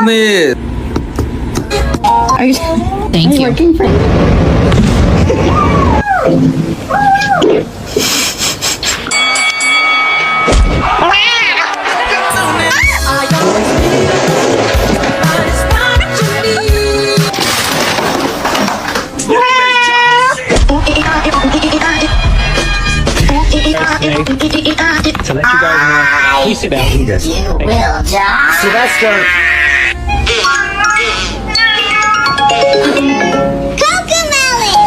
Miss. Thank you. Working for To let you guys know, please sit down. Sylvester. Cocomelon!